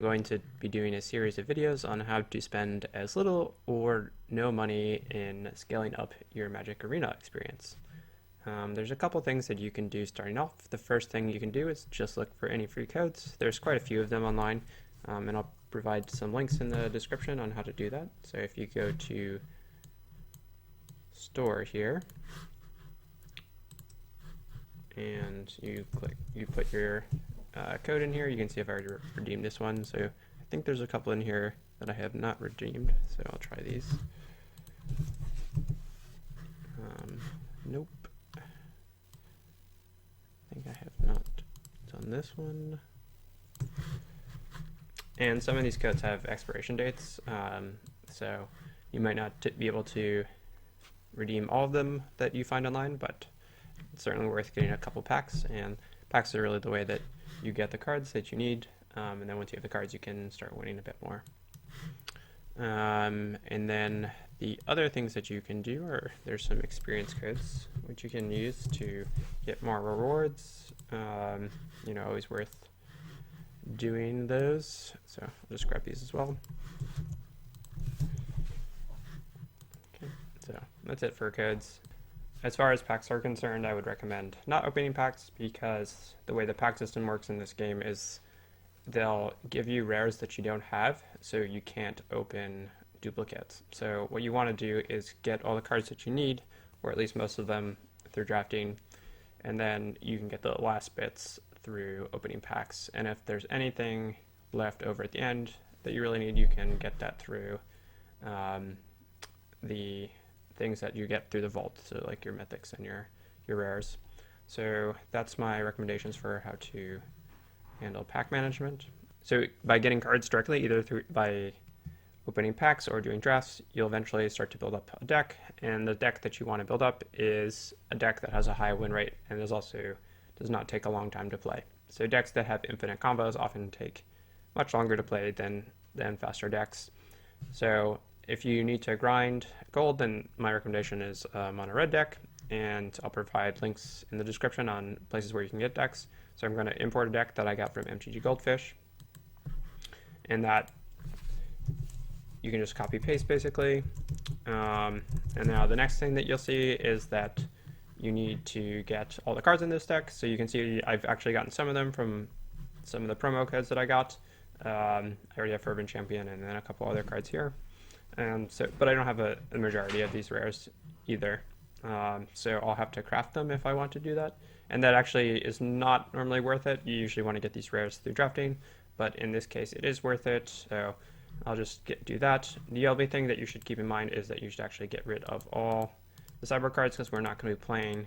going to be doing a series of videos on how to spend as little or no money in scaling up your Magic Arena experience. There's a couple things that you can do starting off. The first thing you can do is just look for any free codes. There's quite a few of them online, and I'll provide some links in the description on how to do that. So if you go to store here, and you put your code in here, you can see I've already redeemed this one. So I think there's a couple in here that I have not redeemed, so I'll try these. Nope. I think I have not done this one. And some of these codes have expiration dates, so you might not be able to redeem all of them that you find online, but it's certainly worth getting a couple packs, and packs are really the way that you get the cards that you need, and then once you have the cards you can start winning a bit more. And then the other things that you can do are there's some experience codes which you can use to get more rewards. Always worth doing those. So I'll just grab these as well. Okay, so that's it for codes. As far as packs are concerned, I would recommend not opening packs because the way the pack system works in this game is they'll give you rares that you don't have, so you can't open duplicates. So what you want to do is get all the cards that you need, or at least most of them, through drafting, and then you can get the last bits through opening packs. And if there's anything left over at the end that you really need, you can get that through the things that you get through the vault, so like your mythics and your rares. So that's my recommendations for how to handle pack management. So by getting cards directly, either by opening packs or doing drafts, you'll eventually start to build up a deck, and the deck that you want to build up is a deck that has a high win rate and does not take a long time to play. So decks that have infinite combos often take much longer to play than faster decks. So if you need to grind gold, then my recommendation is a mono red deck, and I'll provide links in the description on places where you can get decks. So I'm going to import a deck that I got from MTG Goldfish, and that you can just copy paste basically. And now the next thing that you'll see is that you need to get all the cards in this deck. So you can see I've actually gotten some of them from some of the promo codes that I got. I already have Fervent Champion and then a couple other cards here. But I don't have a majority of these rares either. So I'll have to craft them if I want to do that. And that actually is not normally worth it. You usually want to get these rares through drafting, but in this case it is worth it. So I'll just do that. The only thing that you should keep in mind is that you should actually get rid of all the sideboard cards because we're not going to be playing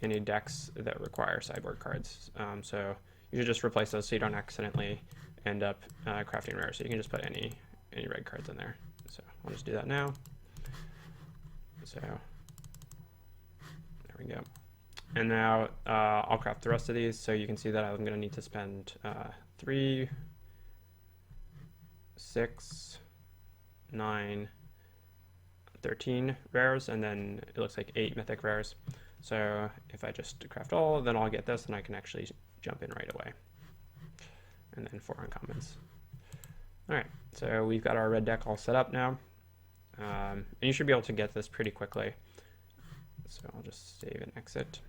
any decks that require sideboard cards. So you should just replace those so you don't accidentally end up crafting rares. So you can just put any red cards in there. So I'll just do that now. So there we go. And now I'll craft the rest of these. So you can see that I'm going to need to spend 3, 6, 9, 13 rares, and then it looks like 8 mythic rares. So if I just craft all, then I'll get this and I can actually jump in right away. And then 4 uncommons. Alright, so we've got our red deck all set up now. And you should be able to get this pretty quickly. So I'll just save and exit.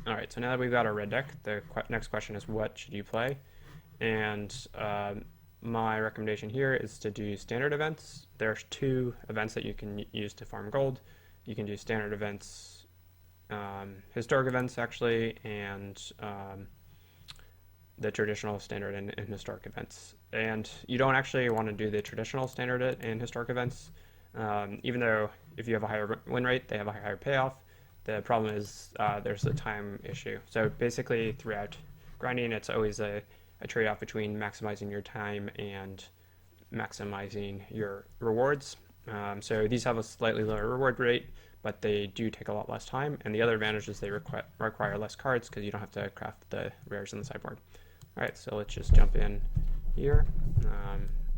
Alright, so now that we've got our red deck, the next question is what should you play? And my recommendation here is to do standard events. There's 2 events that you can use to farm gold. You can do standard events, historic events actually, and the traditional standard and historic events. And you don't actually want to do the traditional standard and historic events, even though if you have a higher win rate, they have a higher payoff. The problem is there's a time issue. So basically throughout grinding, it's always a trade-off between maximizing your time and maximizing your rewards. So these have a slightly lower reward rate, but they do take a lot less time. And the other advantage is they require less cards because you don't have to craft the rares in the sideboard. All right, so let's just jump in here.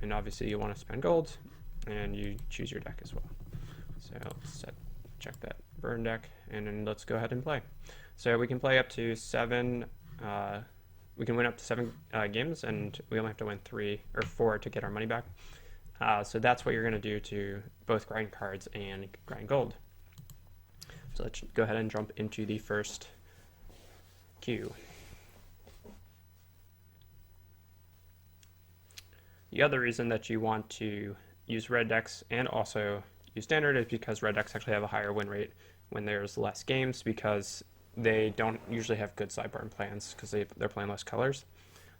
And obviously you want to spend gold, and you choose your deck as well. So let's check that burn deck, and then let's go ahead and play. So we can play up to 7 we can win up to 7 games, and we only have to win 3 or 4 to get our money back. So that's what you're going to do to both grind cards and grind gold. So let's go ahead and jump into the first queue. The other reason that you want to use red decks and also use standard is because red decks actually have a higher win rate when there's less games, because they don't usually have good sidebar plans because they're playing less colors.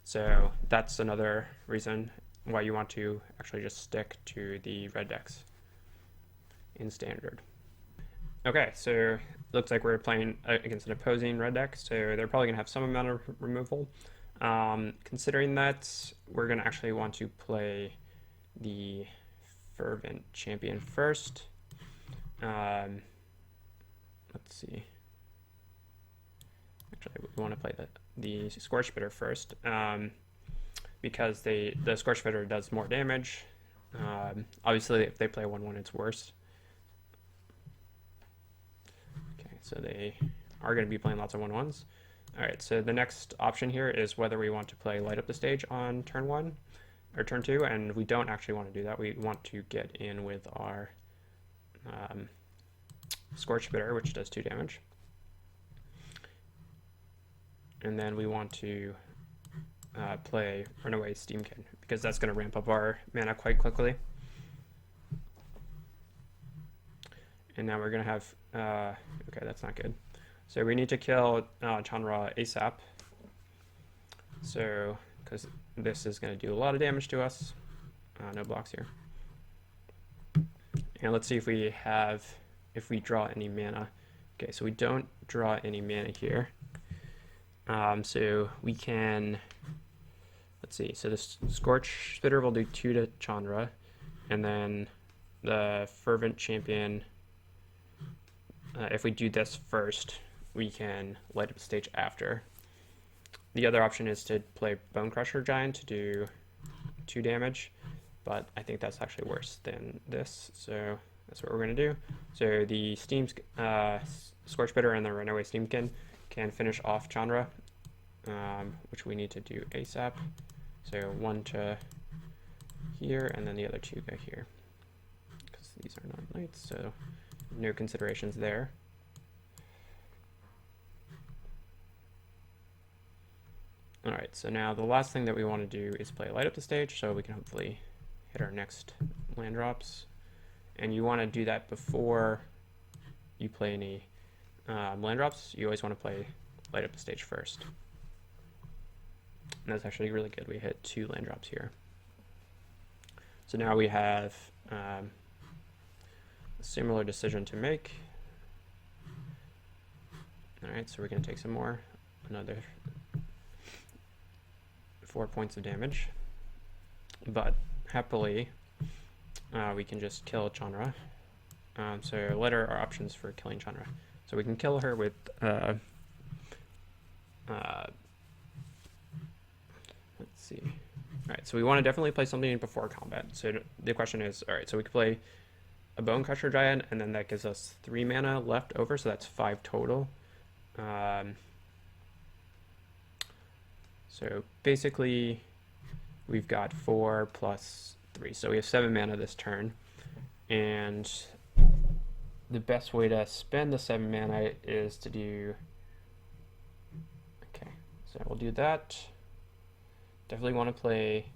So that's another reason why you want to actually just stick to the red decks in standard. Okay, so looks like we're playing against an opposing red deck, so they're probably gonna have some amount of removal. Considering that, we're gonna actually want to play the Fervent Champion first. Let's see. Actually, we want to play the Scorch Spitter first, because the Scorch Spitter does more damage. Obviously, if they play 1/1, it's worse. Okay, so they are going to be playing lots of 1/1s. All right, so the next option here is whether we want to play Light Up the Stage on turn 1 or turn 2, and we don't actually want to do that. We want to get in with our Scorch Spitter, which does 2 damage. And then we want to play Runaway Steamkin, because that's going to ramp up our mana quite quickly. And now we're going to have, okay, that's not good. So we need to kill Chandra ASAP. So, because this is going to do a lot of damage to us. No blocks here. And let's see if we draw any mana. Okay, so we don't draw any mana here. So we can, let's see, so this Scorch Spitter will do 2 to Chandra, and then the Fervent Champion, if we do this first, we can light up the stage after. The other option is to play Bone Crusher Giant to do 2 damage, but I think that's actually worse than this, so that's what we're going to do. So the Scorch Spitter and the Runaway Steamkin can finish off Chandra, which we need to do ASAP. So 1 to here, and then the other 2 go here, because these are not lights, so no considerations there. All right, so now the last thing that we want to do is play Light Up the Stage, so we can hopefully hit our next land drops. And you want to do that before you play any land drops. You always want to play Light Up the Stage first. And that's actually really good. We hit 2 land drops here. So now we have a similar decision to make. All right, so we're going to take some more, another 4 points of damage. But happily, we can just kill Chandra. So what are our options for killing Chandra? So we can kill her with let's see. All right, so we want to definitely play something before combat. So the question is, all right, so we could play a Bone Crusher Giant, and then that gives us 3 mana left over, so that's 5 total. So basically, we've got 4 plus 3, so we have 7 mana this turn. And the best way to spend the 7 mana is to do, okay, so we'll do that. Definitely want to play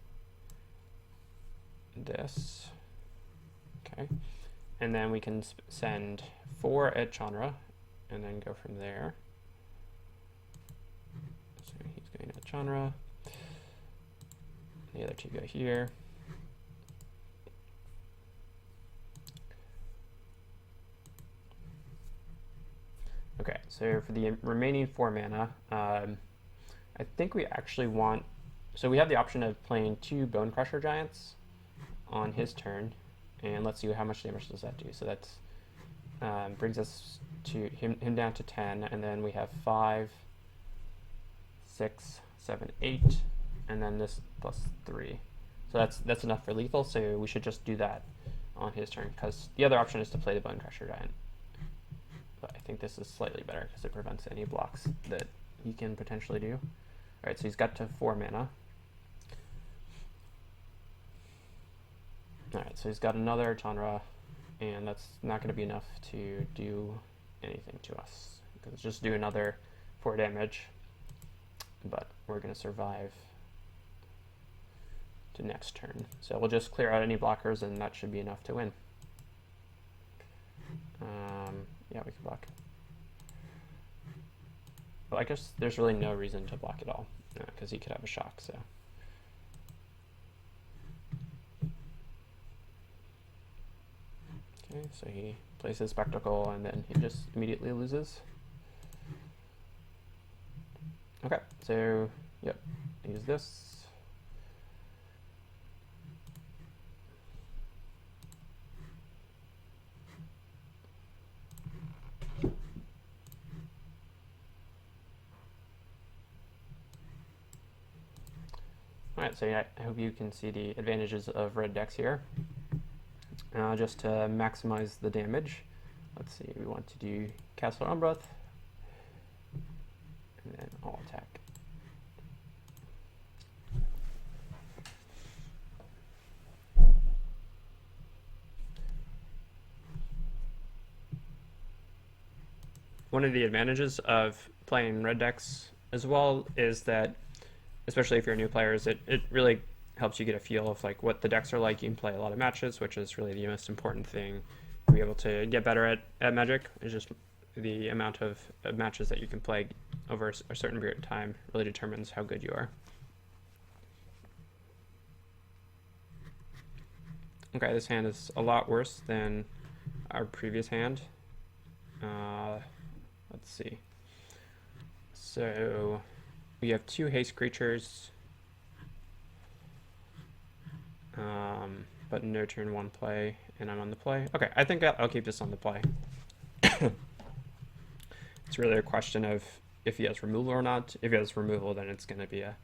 this, okay, and then we can send 4 at Chandra, and then go from there. So he's going at Chandra, the other 2 go here. Okay, so for the remaining 4 mana, I think we actually want, so we have the option of playing 2 Bone Crusher Giants on his turn, and let's see how much damage does that do. So that's brings us to him down to 10, and then we have 5, 6, 7, 8, and then this plus 3. So that's enough for lethal. So we should just do that on his turn, because the other option is to play the Bone Crusher Giant. But I think this is slightly better because it prevents any blocks that he can potentially do. Alright, so he's got to 4 mana. Alright, so he's got another Chandra, and that's not going to be enough to do anything to us. It's just do another 4 damage, but we're going to survive to next turn. So we'll just clear out any blockers, and that should be enough to win. Yeah, we can block. Well, I guess there's really no reason to block at all, because he could have a shock, so. Okay, so he plays his Spectacle, and then he just immediately loses. Okay, so, yep, use this. Alright, so yeah, I hope you can see the advantages of red decks here. Just to maximize the damage, let's see, we want to do Castle Umbrath, and then all attack. One of the advantages of playing red decks as well is that, especially if you're new players, it really helps you get a feel of like what the decks are like. You can play a lot of matches, which is really the most important thing to be able to get better at Magic. Is just the amount of matches that you can play over a certain period of time really determines how good you are. Okay, this hand is a lot worse than our previous hand. Let's see. So we have 2 haste creatures, but no turn 1 play, and I'm on the play. Okay, I think I'll keep this on the play. It's really a question of if he has removal or not. If he has removal, then it's going to be a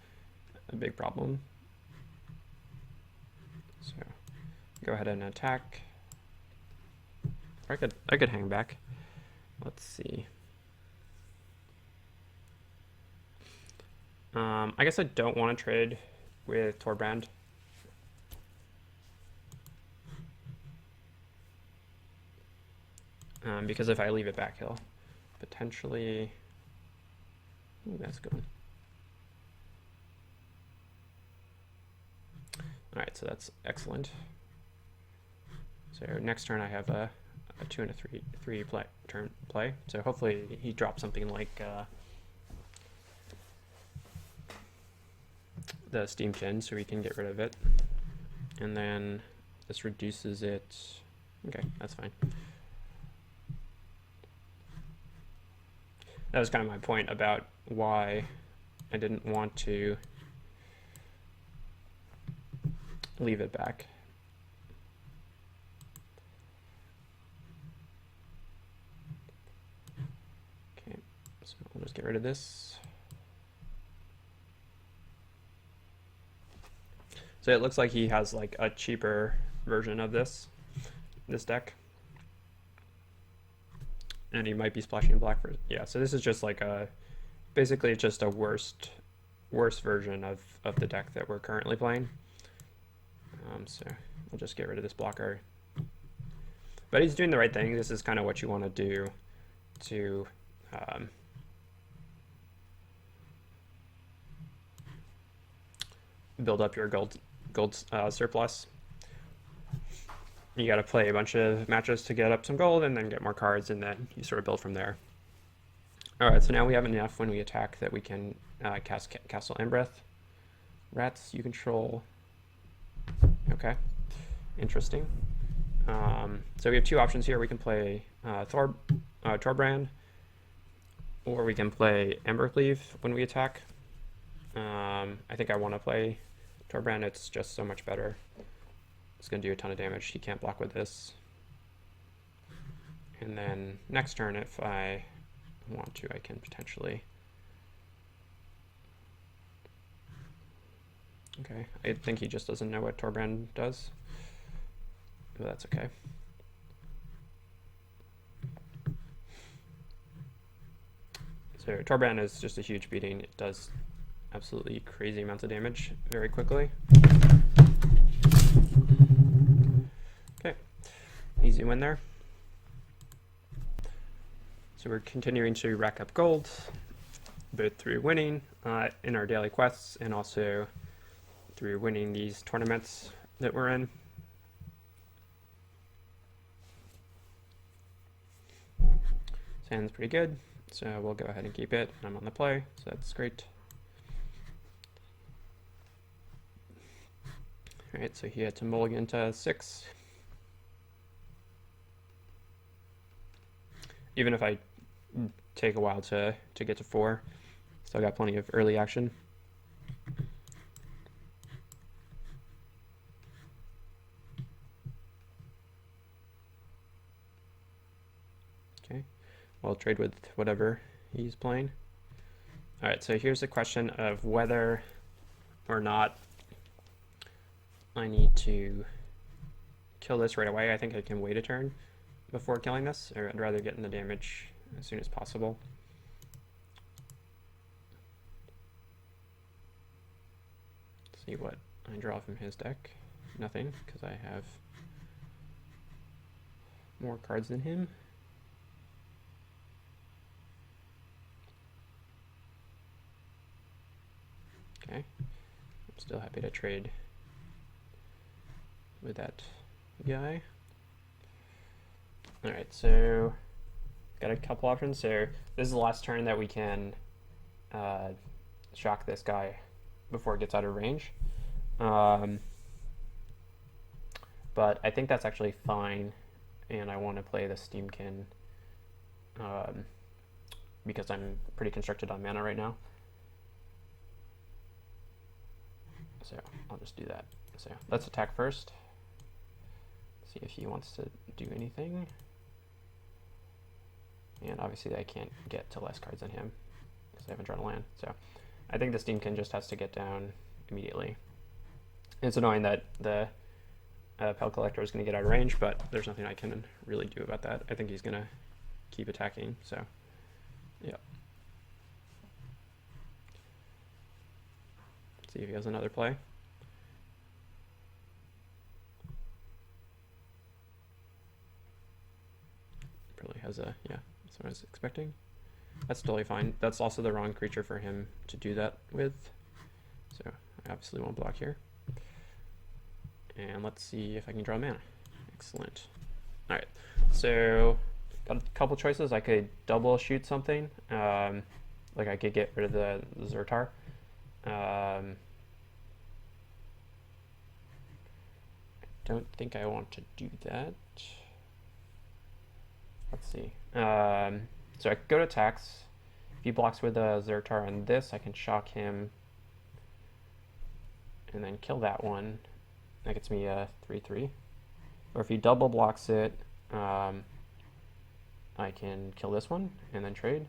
big problem. So go ahead and attack. Or I could hang back. Let's see. I guess I don't want to trade with Torbrand. Because if I leave it back, he'll potentially... Ooh, that's good. Alright, so that's excellent. So next turn I have a 2 and a 3 turn play. So hopefully he drops something like the Steam Chin, so we can get rid of it. And then this reduces it. Okay, that's fine. That was kind of my point about why I didn't want to leave it back. Okay, so I'll just get rid of this. So it looks like he has like a cheaper version of this deck. And he might be splashing black for, yeah, so this is just like basically just a worse version of the deck that we're currently playing. So we'll just get rid of this blocker. But he's doing the right thing. This is kind of what you want to do to build up your gold surplus. You got to play a bunch of matches to get up some gold and then get more cards, and then you sort of build from there. All right, so now we have enough when we attack that we can cast Castle Umbrath. Rats you control. Okay, interesting. So we have 2 options here. We can play Torbrand, or we can play Embercleave when we attack. I think I want to play Torbrand. It's just so much better. It's going to do a ton of damage. He can't block with this. And then next turn, if I want to, I can potentially... Okay, I think he just doesn't know what Torbrand does, but that's okay. So Torbrand is just a huge beating. It does absolutely crazy amounts of damage very quickly. Okay, easy win there. So we're continuing to rack up gold, both through winning in our daily quests and also through winning these tournaments that we're in. Sand's pretty good, so we'll go ahead and keep it. I'm on the play, so that's great. All right, so he had to mulligan to 6. Even if I take a while to get to 4, still got plenty of early action. Okay, I'll trade with whatever he's playing. All right, so here's the question of whether or not I need to kill this right away. I think I can wait a turn before killing this, or I'd rather get in the damage as soon as possible. Let's see what I draw from his deck. Nothing, because I have more cards than him. Okay, I'm still happy to trade with that guy. All right, so got a couple options. So this is the last turn that we can shock this guy before it gets out of range. But I think that's actually fine, and I want to play the Steamkin because I'm pretty constricted on mana right now. So I'll just do that. So let's attack first. See if he wants to do anything. And obviously I can't get to less cards than him because I haven't drawn a land. So I think the Steamkin just has to get down immediately. It's annoying that the Pelt Collector is going to get out of range, but there's nothing I can really do about that. I think he's going to keep attacking, so yeah. See if he has another play. Probably has a, yeah, that's what I was expecting. That's totally fine. That's also the wrong creature for him to do that with. So I obviously won't block here. And let's see if I can draw mana. Excellent. All right, so got a couple choices. I could double shoot something. Like I could get rid of the Zertar. I don't think I want to do that. Let's see. So I could go to attacks. If he blocks with a Zertar on this, I can shock him and then kill that one. That gets me a 3/3. Or if he double blocks it, I can kill this one and then trade.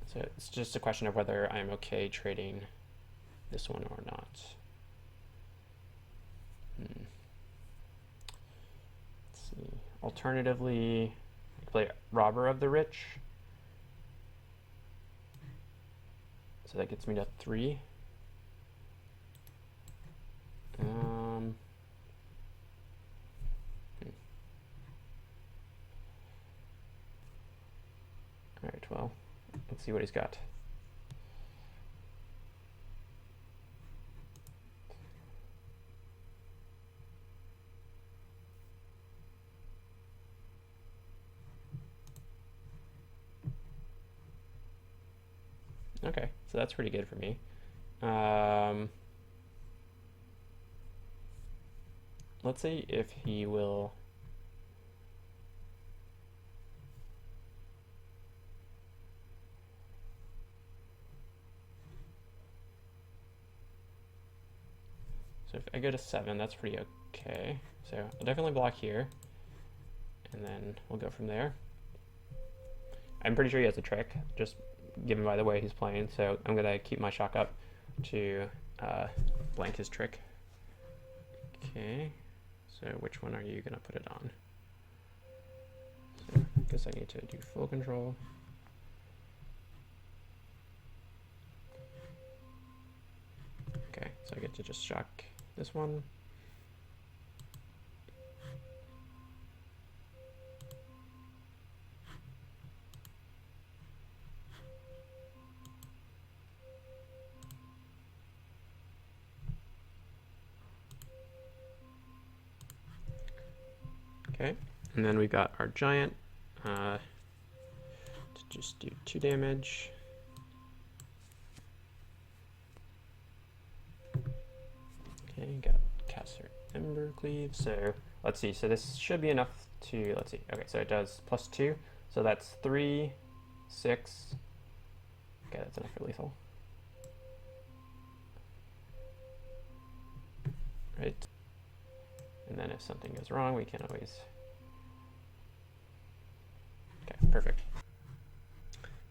So it's just a question of whether I'm okay trading this one or not. Let's see. Alternatively, I could play Robber of the Rich. So that gets me to 3. Alright, well, let's see what he's got. Okay, so that's pretty good for me. Let's see if he will. So if I go to 7, that's pretty okay. So I'll definitely block here, and then we'll go from there. I'm pretty sure he has a trick, just given by the way he's playing, so I'm going to keep my shock up to blank his trick. Okay, so which one are you going to put it on? So I guess I need to do full control. Okay, so I get to just shock this one. Okay, and then we got our giant to just do 2 damage. Okay, got Caster Embercleave. So let's see. So this should be enough to, let's see. Okay, so it does +2. So that's 3, 6. Okay, that's enough for lethal. Right. And then if something goes wrong, we can always. Okay, perfect.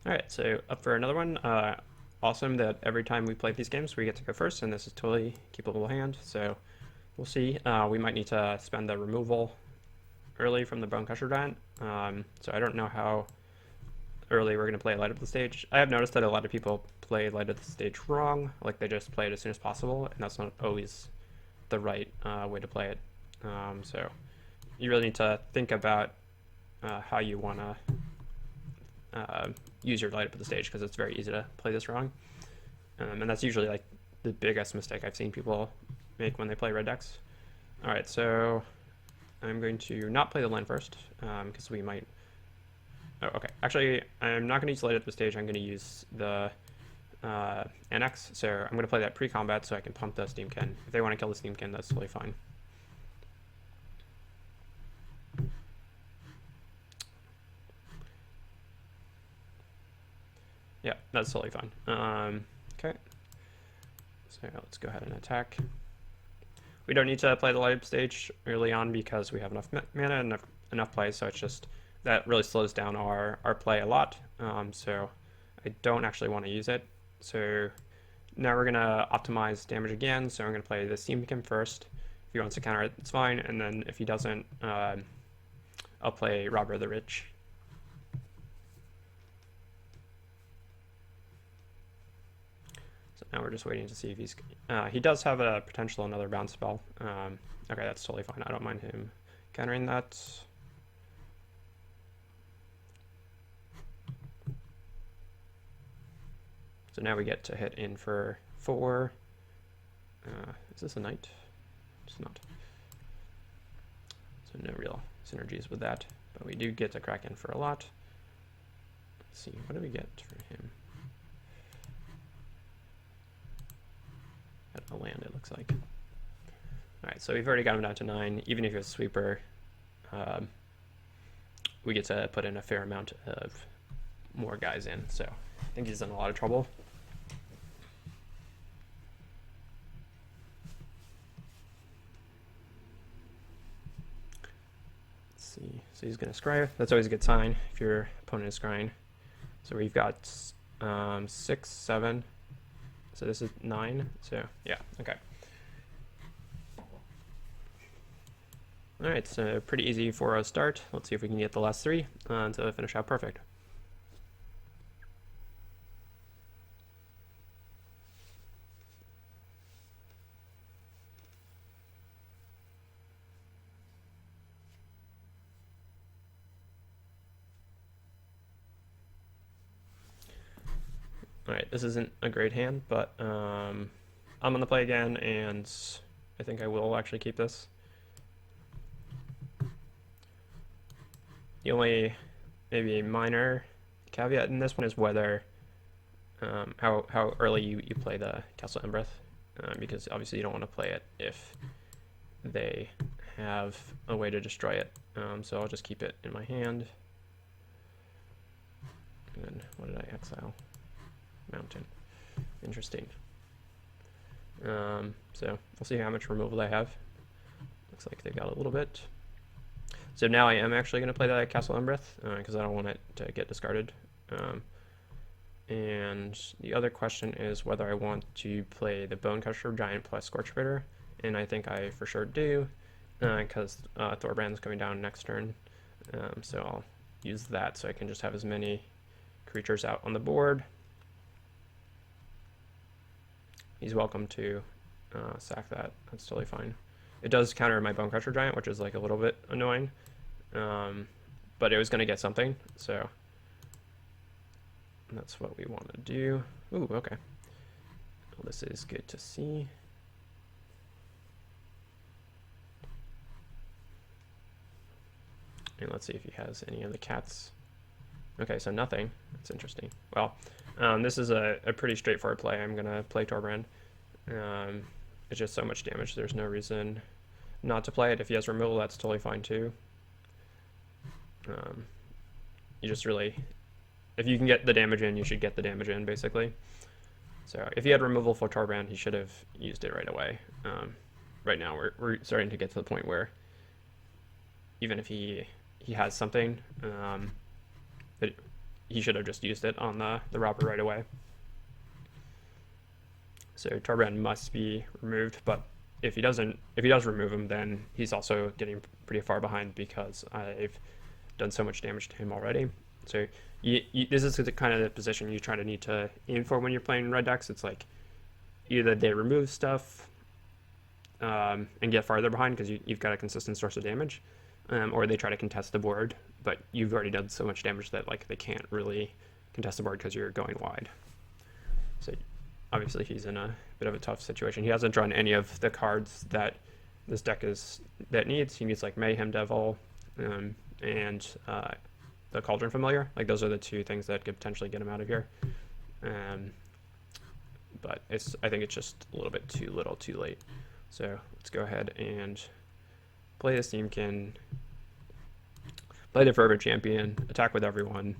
All right, so up for another one. Awesome that every time we play these games, we get to go first, and this is totally keepable hand. So we'll see. We might need to spend the removal early from the Bonecrusher Giant. So I don't know how early we're going to play Light Up the Stage. I have noticed that a lot of people play Light Up the Stage wrong. Like, they just play it as soon as possible, and that's not always the right way to play it. So you really need to think about how you want to use your Light Up the Stage, because it's very easy to play this wrong. And that's usually like the biggest mistake I've seen people make when they play red decks. All right, so I'm going to not play the land first, because we might. Oh, okay. Actually, I'm not going to use Light Up the Stage. I'm going to use the NX. So I'm going to play that pre-combat so I can pump the Steamkin. If they want to kill the Steamkin, that's totally fine. Yeah, that's totally fine. Okay. So let's go ahead and attack. We don't need to play the Light Up Stage early on because we have enough mana and enough plays, so it's just that really slows down our play a lot. So I don't actually want to use it. So now we're going to optimize damage again. So I'm going to play the Steamkin first. If he wants to counter it, it's fine. And then if he doesn't, I'll play Robber the Rich. So now we're just waiting to see if he's. He does have a potential another bounce spell. Okay, that's totally fine. I don't mind him countering that. So now we get to hit in for 4. Is this a knight? It's not. So no real synergies with that, but we do get to crack in for a lot. Let's see, what do we get for him? Got a land, it looks like. All right, so we've already got him down to 9. Even if it's sweeper, we get to put in a fair amount of more guys in. So I think he's in a lot of trouble. Let's see. So he's going to scry. That's always a good sign if your opponent is scrying. So we've got 6, 7. So this is 9. So yeah, okay. All right, so pretty easy for a start. Let's see if we can get the last 3 to finish out perfect. All right, this isn't a great hand, but I'm gonna play again, and I think I will actually keep this. The only maybe minor caveat in this one is whether how early you play the Castle Embereth, because obviously you don't want to play it if they have a way to destroy it. So I'll just keep it in my hand. And then what did I exile? Mountain. Interesting. So we'll see how much removal they have. Looks like they got a little bit. So now I am actually going to play the Castle Embereth because I don't want it to get discarded. And the other question is whether I want to play the Bonecrusher Giant plus Scorch Spitter, and I think I for sure do because Thorbrand's coming down next turn. So I'll use that so I can just have as many creatures out on the board. he's welcome to sack that. That's totally fine. It does counter my Bonecrusher Giant, which is like a little bit annoying, but it was going to get something, so that's what we want to do. Ooh, okay. Well, this is good to see. And let's see if he has any of the cats. Okay, so nothing. That's interesting. Well, this is a pretty straightforward play. I'm going to play Torbrand. It's just so much damage. There's no reason not to play it. If he has removal, that's totally fine too. You just really, if you can get the damage in, you should get the damage in, basically. So if he had removal for Torbrand, he should have used it right away. Right now, we're starting to get to the point where even if he has something, he should have just used it on the robber right away. So Torbrand must be removed, but if he does remove him, then he's also getting pretty far behind because I've done so much damage to him already. So this is the kind of the position you try to need to aim for when you're playing red decks. It's like either they remove stuff and get farther behind because you've got a consistent source of damage, or they try to contest the board, but you've already done so much damage that like they can't really contest the board because you're going wide. So obviously he's in a bit of a tough situation. He hasn't drawn any of the cards that this deck needs. He needs like Mayhem Devil and the Cauldron Familiar. Like those are the two things that could potentially get him out of here. But I think it's just a little bit too little, too late. So let's go ahead and play this Steamkin, play the Fervent Champion, attack with everyone.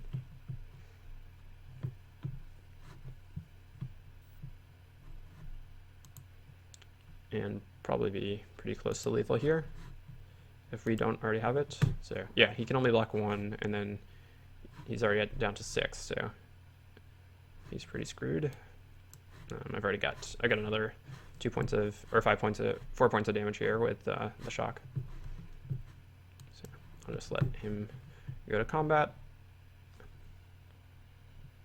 And probably be pretty close to lethal here if we don't already have it. So yeah, he can only block one, and then he's already down to 6, so he's pretty screwed. I got another 4 points of damage here with the shock. So I'll just let him go to combat.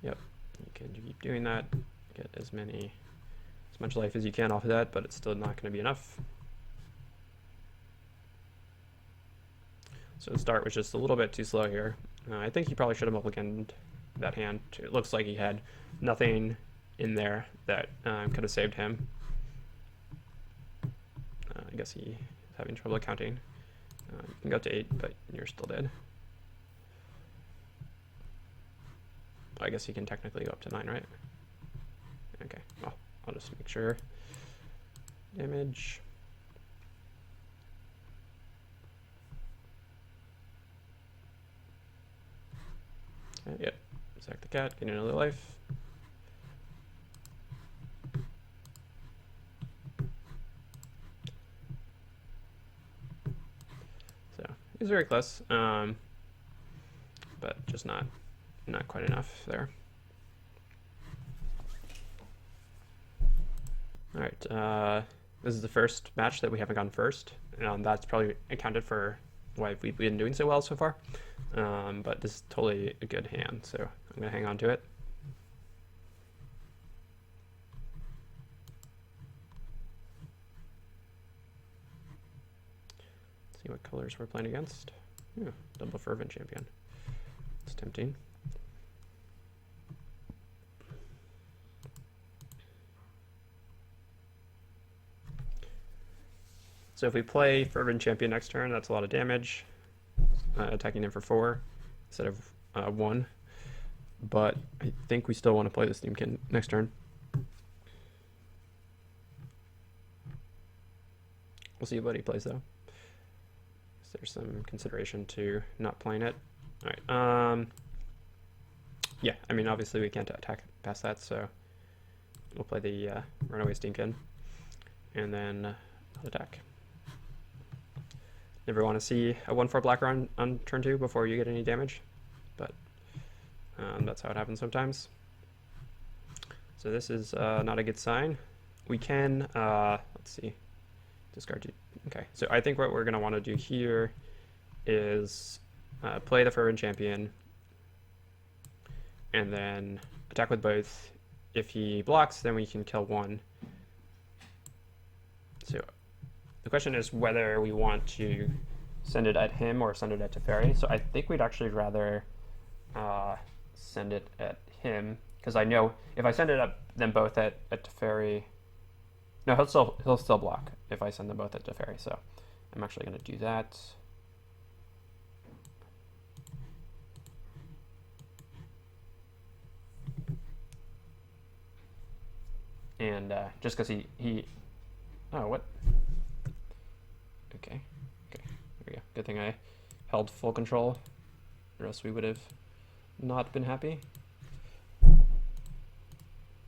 Yep, you can keep doing that. Get as much life as you can off of that, but it's still not going to be enough. So the start was just a little bit too slow here. I think he probably should have mulliganed that hand. It looks like he had nothing in there that could have saved him. I guess he's having trouble counting. You can go to 8, but you're still dead. I guess he can technically go up to 9, right? Okay, well, I'll just make sure. Damage. Yep, sack the cat, get another life. So he's very close, but just not quite enough there. All right, this is the first match that we haven't gone first. That's probably accounted for why we've been doing so well so far. But this is totally a good hand, so I'm going to hang on to it. See what colors we're playing against. Ooh, double Fervent Champion. It's tempting. So if we play Fervent Champion next turn, that's a lot of damage. Attacking him for 4 instead of 1. But I think we still want to play this Steamkin next turn. We'll see what he plays though. So there's some consideration to not playing it. Alright, yeah, I mean obviously we can't attack past that, so we'll play the Runaway Steamkin and then attack. Never want to see a 1/4 blacker on turn 2 before you get any damage, but that's how it happens sometimes. So this is not a good sign. We can, let's see, discard 2. Okay, so I think what we're going to want to do here is play the Fervent Champion and then attack with both. If he blocks, then we can kill 1, So the question is whether we want to send it at him or send it at Teferi. So I think we'd actually rather send it at him, because I know if I send it up them both at Teferi, no, he'll still block if I send them both at Teferi. So I'm actually going to do that. And just because he oh, what? Okay, there we go. Good thing I held full control, or else we would have not been happy.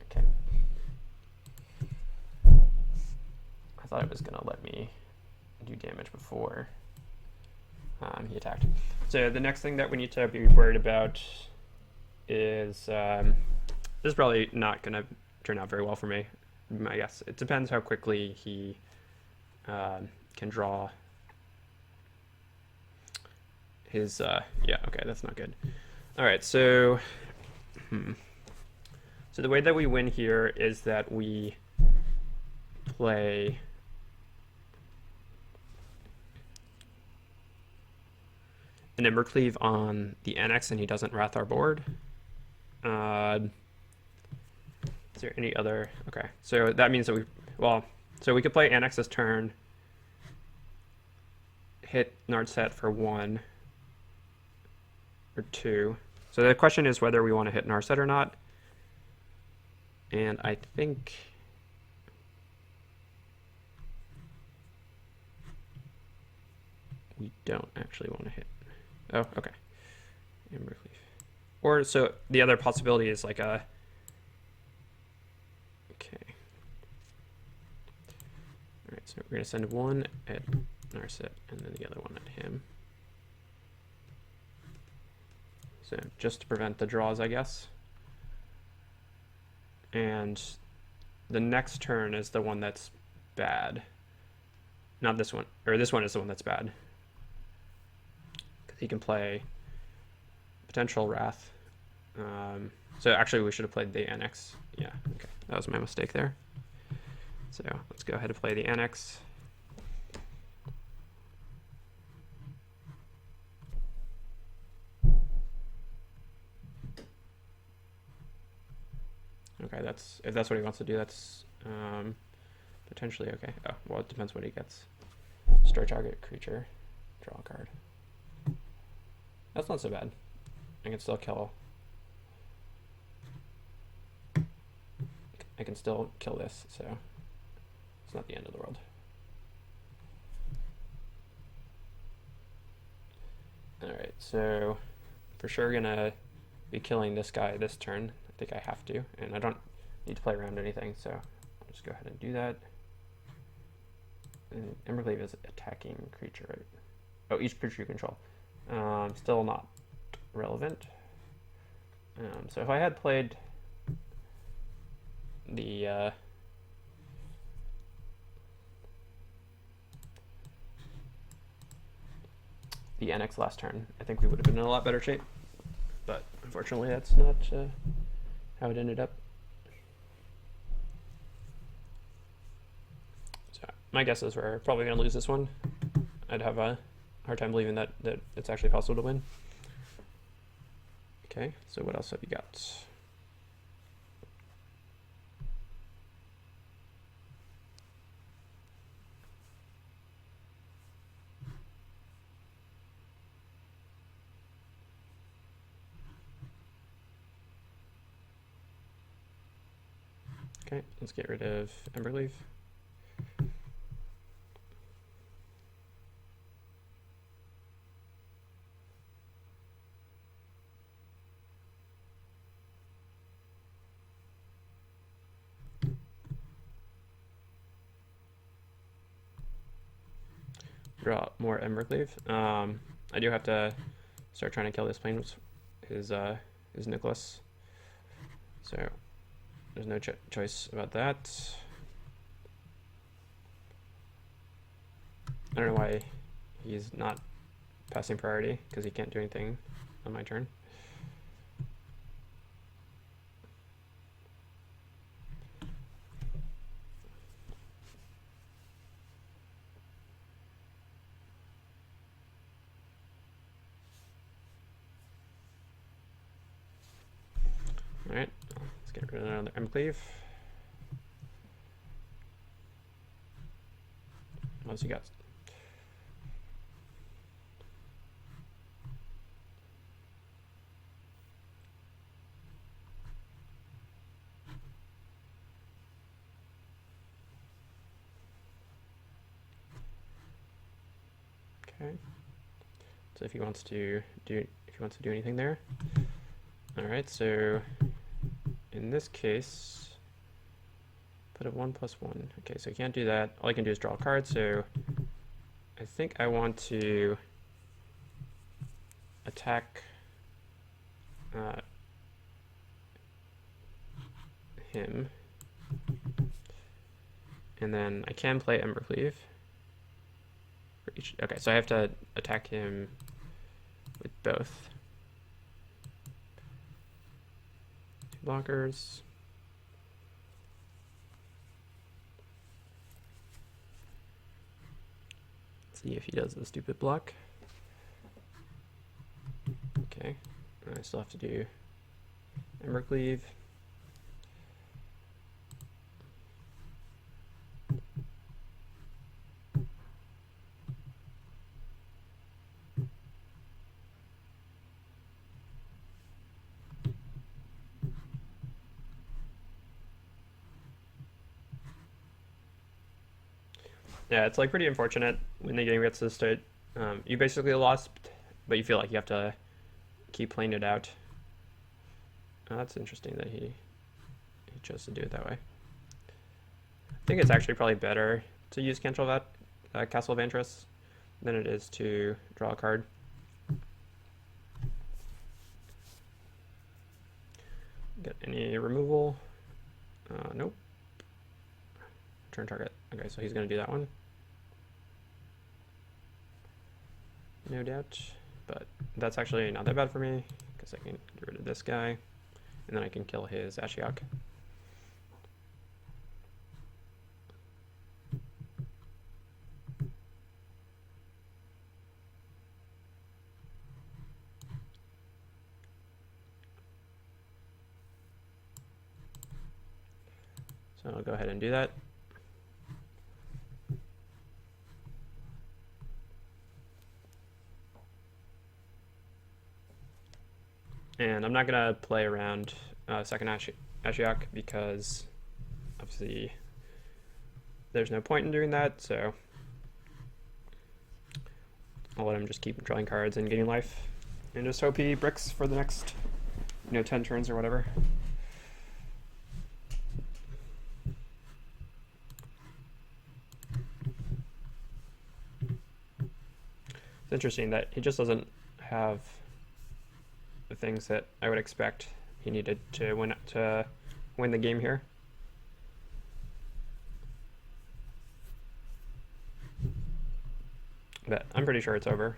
Okay. I thought it was gonna let me do damage before he attacked. So the next thing that we need to be worried about is this is probably not gonna turn out very well for me. I guess it depends how quickly he can draw his yeah, okay, that's not good. All right, so so the way that we win here is that we play an Embercleave on the Annex and he doesn't wrath our board. Is there any other? Okay, so that means that so we could play Annex this turn, hit Narset for 1 or 2. So the question is whether we want to hit Narset or not. And I think we don't actually want to hit. Oh, okay. Embercleave. Or so the other possibility is like a. Okay. All right, so we're going to send one at Narset and then the other one at him. So just to prevent the draws, I guess. And the next turn is the one that's bad. Not this one, or this one is the one that's bad. Because he can play potential Wrath. So actually we should have played the Annex. Yeah, okay, that was my mistake there. So let's go ahead and play the Annex. Okay, if that's what he wants to do, that's potentially okay. Oh, well, it depends what he gets. Destroy target creature, draw a card. That's not so bad. I can still kill. I can still kill this, so it's not the end of the world. All right, so for sure gonna be killing this guy this turn. I think I have to, and I don't need to play around anything, so I'll just go ahead and do that. And Embercleave is attacking creature, right? Oh, each creature you control. Still not relevant. So if I had played the Annex last turn, I think we would have been in a lot better shape. But unfortunately, that's not how it ended up. So my guess is we're probably going to lose this one. I'd have a hard time believing that it's actually possible to win. Okay, so what else have you got? Okay, let's get rid of Embercleave. Draw more Embercleave. I do have to start trying to kill this plane. His Nicholas. So there's no choice about that. I don't know why he's not passing priority, because he can't do anything on my turn. Alright, let's get rid of another Emcleave. What else you got? Okay. So if he wants to do anything there. Alright, so in this case, put a 1/1. Okay, so I can't do that. All I can do is draw a card, so I think I want to attack him. And then I can play Embercleave. For each, okay, so I have to attack him with both. Two blockers. See if he does the stupid block. Okay, and I still have to do Embercleave. Yeah, it's like pretty unfortunate when the game gets to this state. You basically lost, but you feel like you have to keep playing it out. That's interesting that he chose to do it that way. I think it's actually probably better to use Castle of Ventress than it is to draw a card. Get any removal? Nope. Turn target. Okay, so he's going to do that one. No doubt. But that's actually not that bad for me, because I can get rid of this guy, and then I can kill his Ashiok. So I'll go ahead and do that. And I'm not going to play around second Ashiok because obviously there's no point in doing that, so I'll let him just keep drawing cards and getting life and just hope he bricks for the next 10 turns or whatever. It's interesting that he just doesn't have the things that I would expect he needed to win the game here. But I'm pretty sure it's over.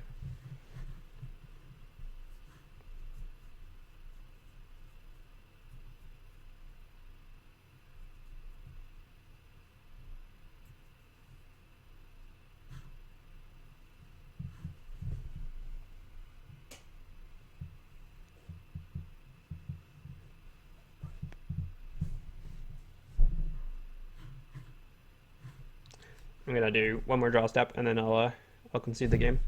I'm gonna do one more draw step and then I'll concede the game.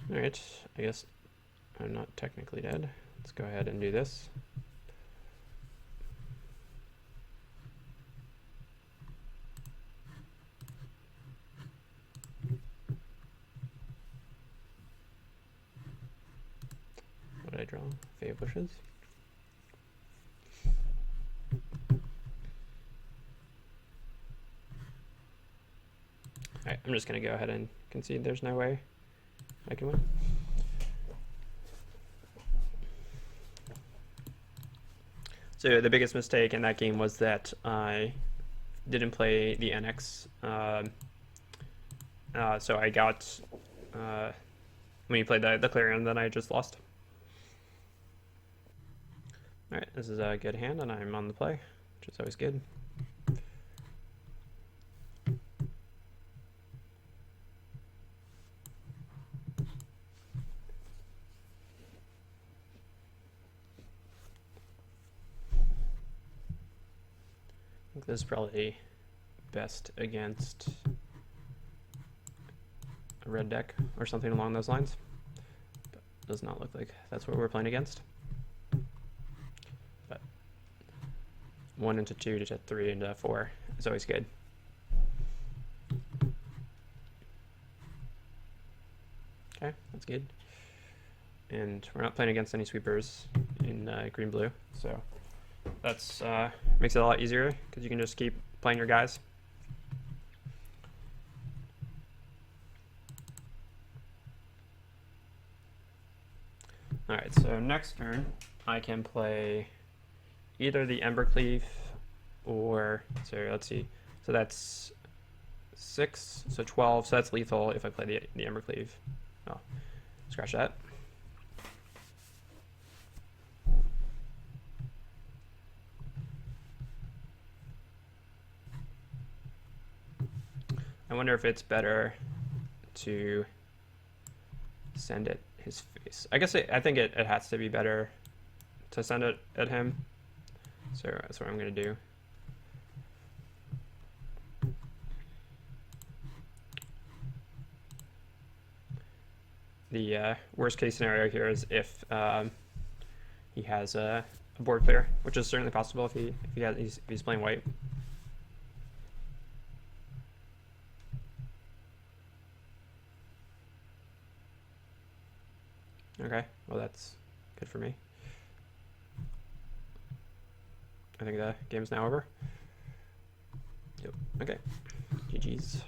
Alright, I guess I'm not technically dead. Let's go ahead and do this. What did I draw? Fae of Bushes. Alright, I'm just going to go ahead and concede. There's no way I can win. So the biggest mistake in that game was that I didn't play the NX. What So I got when you played the Clarion, then I just lost. All right, this is a good hand, and I'm on the play, which is always good. I think this is probably best against a red deck or something along those lines. But does not look like that's what we're playing against. But 1 into 2 to 3 into 4 is always good. Okay, that's good. And we're not playing against any sweepers in green-blue, so that's makes it a lot easier because you can just keep playing your guys. All right, so next turn I can play either the Embercleave or, so let's see, so that's 6, so 12, so that's lethal if I play the Embercleave. Oh, scratch that. I wonder if it's better to send it his face. I guess I think it has to be better to send it at him. So that's what I'm going to do. The worst case scenario here is if he has a board clear, which is certainly possible if he's playing white. Okay, well that's good for me. I think the game's now over. Yep. Okay. GG's.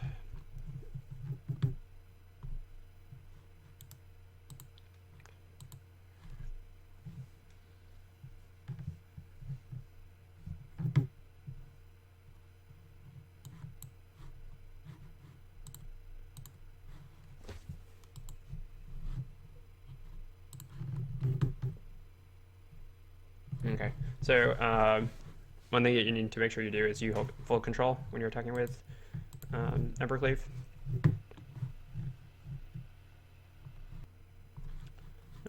Okay, so one thing that you need to make sure you do is you hold full control when you're attacking with Embercleave.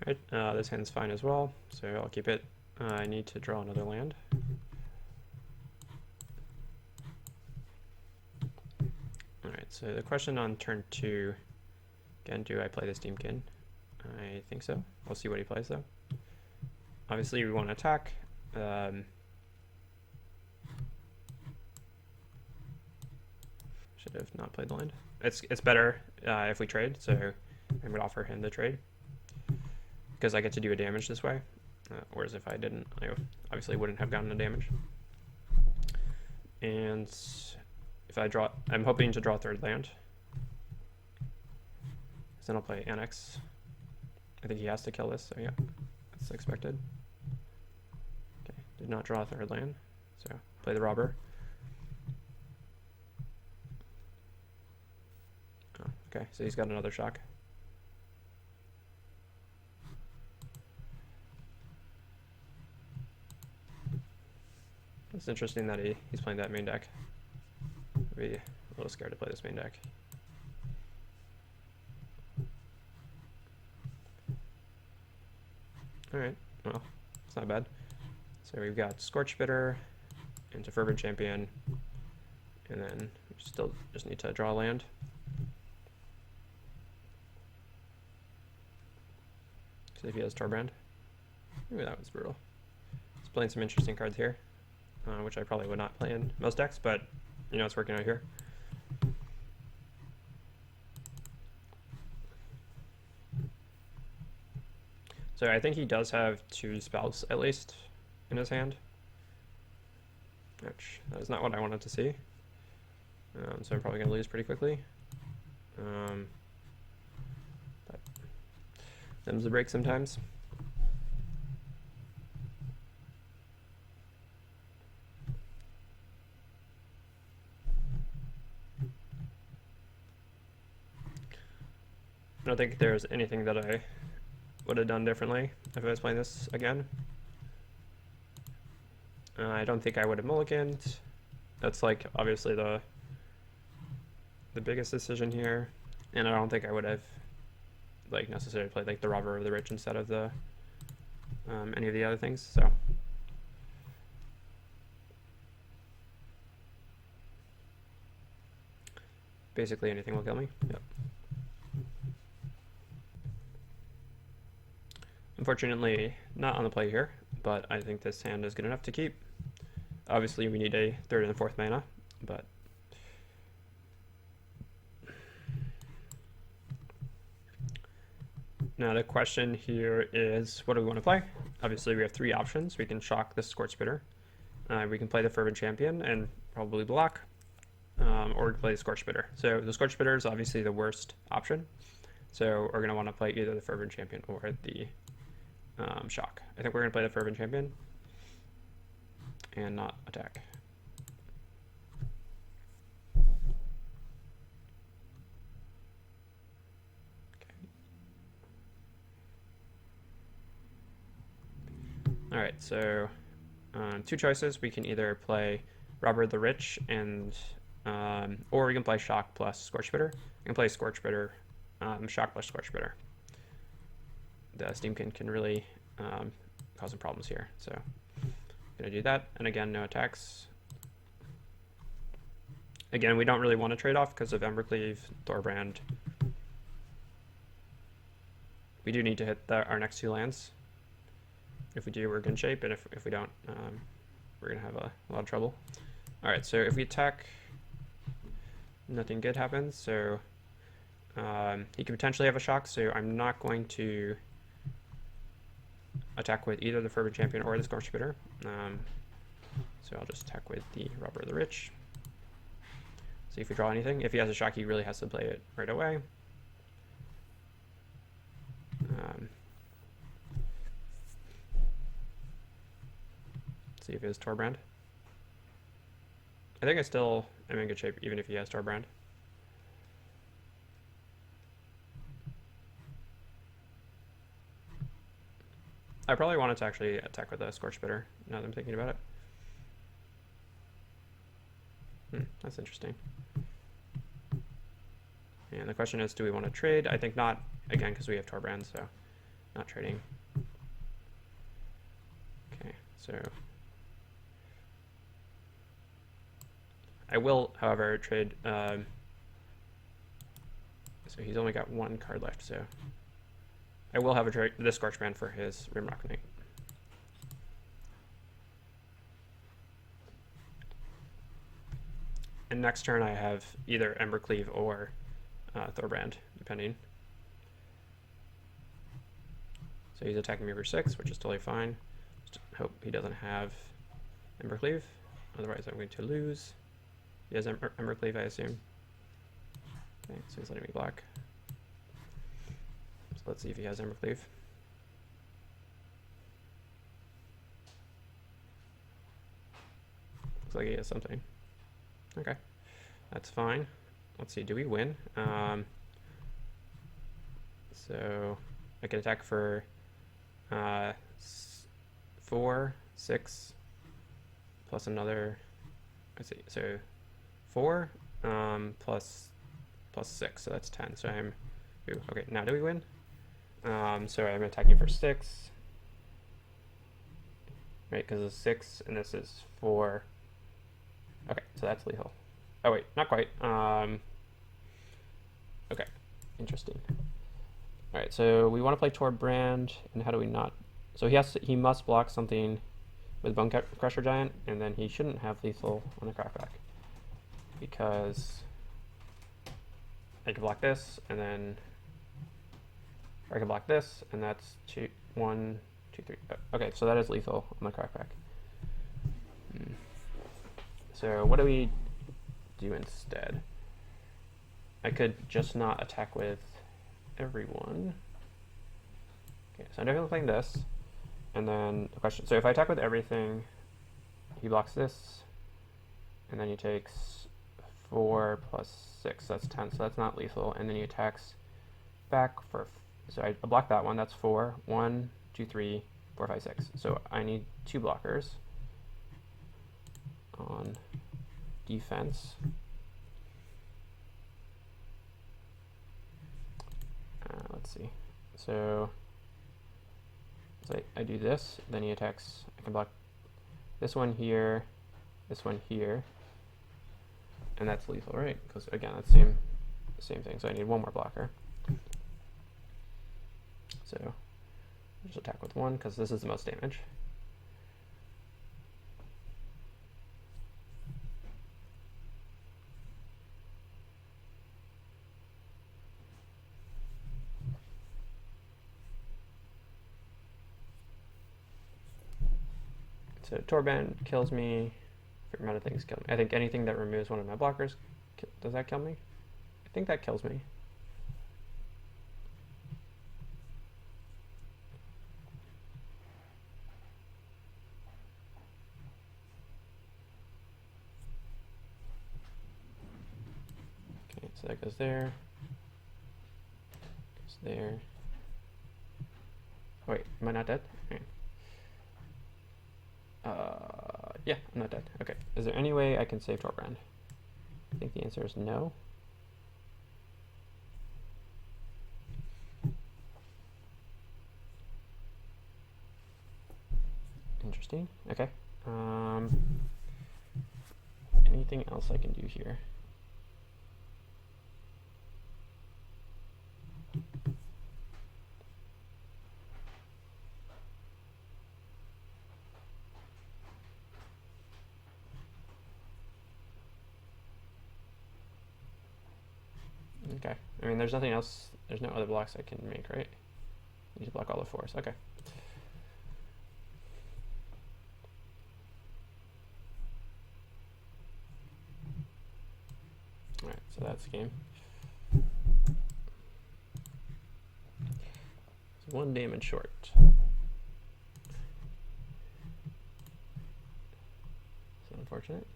Alright, this hand's fine as well, so I'll keep it. I need to draw another land. Alright, so the question on turn 2, again, do I play this Deemkin? I think so. We'll see what he plays though. Obviously we want to attack. Should have not played the land. It's better if we trade, so I would offer him the trade because I get to do a damage this way, whereas if I didn't, I obviously wouldn't have gotten a damage. And if I draw, I'm hoping to draw a third land. So then I'll play Annex. I think he has to kill this, so yeah, that's expected. Okay, did not draw a third land, so play the Robber. Oh, okay, so he's got another shock. It's interesting that he's playing that main deck. I'd be a little scared to play this main deck. Alright, well, it's not bad. So we've got Scorchbitter into Fervent Champion, and then we still just need to draw a land. See if he has Torbrand. Maybe that was brutal. He's playing some interesting cards here, which I probably would not play in most decks, but you know, it's working out here. So I think he does have 2 spells at least in his hand, which that is not what I wanted to see. So I'm probably going to lose pretty quickly. But them's the break sometimes. I don't think there's anything that I would have done differently if I was playing this again. I don't think I would have mulliganed. That's like obviously the biggest decision here, and I don't think I would have like necessarily played like the Robber of the Rich instead of the any of the other things. So basically anything will kill me. Yep. Unfortunately, not on the play here, but I think this hand is good enough to keep. Obviously, we need a third and a fourth mana, but now the question here is, what do we want to play? Obviously, we have three options. We can shock the Scorch Spitter. We can play the Fervent Champion and probably block, or we can play the Scorch Spitter. So the Scorch Spitter is obviously the worst option. So we're going to want to play either the Fervent Champion or the shock. I think we're going to play the Fervent Champion and not attack. All right, so two choices. We can either play Robber the Rich and or we can play Shock plus Scorch Spitter. We can play Scorch Spitter, Shock plus Scorch Spitter. The Steamkin can really cause some problems here, so I'm gonna do that. And again, no attacks. Again, we don't really want to trade off because of Embercleave, Thorbrand. We do need to hit our next two lands. If we do, we're good shape, and if we don't, we're gonna have a lot of trouble. All right, so if we attack, nothing good happens. So he could potentially have a shock. So I'm not going to attack with either the Fervent Champion or the Scorch Spitter. So I'll just attack with the Robber of the Rich. See if we draw anything. If he has a shock, he really has to play it right away. See if he has Thorbrand. I think I still am in good shape even if he has Thorbrand. I probably wanted to actually attack with a Scorch Spitter now that I'm thinking about it. That's interesting. And the question is, do we want to trade? I think not, again, because we have Thorbrand, so not trading. Okay, so I will, however, trade. So he's only got one card left, so I will have a trade this Scorchbrand for his Rimrock Knight. And next turn I have either Embercleave or Thorbrand, depending. So he's attacking me for 6, which is totally fine. Just hope he doesn't have Embercleave, otherwise I'm going to lose. He has Embercleave, I assume. Okay, so he's letting me block. So let's see if he has Embercleave. Looks like he has something. Okay, that's fine. Let's see, do we win? So I can attack for 4, 6, plus another, let's see, so 4 plus 6, so that's 10. So I'm, ooh, okay, now do we win? So I'm attacking for 6, right, because it's 6 and this is 4. Okay, so that's lethal. Oh wait, not quite. Okay, interesting. All right, so we want to play Thorbrand, and how do we not? So he must block something with Bone Crusher Giant, and then he shouldn't have lethal on the crackback because I can block this, and then I can block this, and that's 1, 2, 3. Okay, so that is lethal on the crackback. So what do we do instead? I could just not attack with everyone. Okay, so I'm definitely playing this. And then the question, so if I attack with everything, he blocks this, and then he takes 4 plus 6, that's 10, so that's not lethal, and then he attacks back for, so I block that one, that's 4. 1, 2, 3, 4, 5, 6. So I need 2 blockers on defense. Let's see. So I do this, then he attacks. I can block this one here, and that's lethal, right? Because again, that's the same thing. So I need one more blocker. So I'll just attack with 1 because this is the most damage. So Torbran kills me. A fair amount of things kill me. I think anything that removes one of my blockers, does that kill me? I think that kills me. Okay, so that goes there. Goes there. Oh, wait, am I not dead? Okay. Yeah, I'm not dead. Okay. Is there any way I can save Torbran? I think the answer is no. Interesting. Okay. Anything else I can do here? Okay. I mean, there's nothing else. There's no other blocks I can make, right? You need to block all the 4s. Okay. All right. So that's the game. It's 1 damage short. So unfortunate.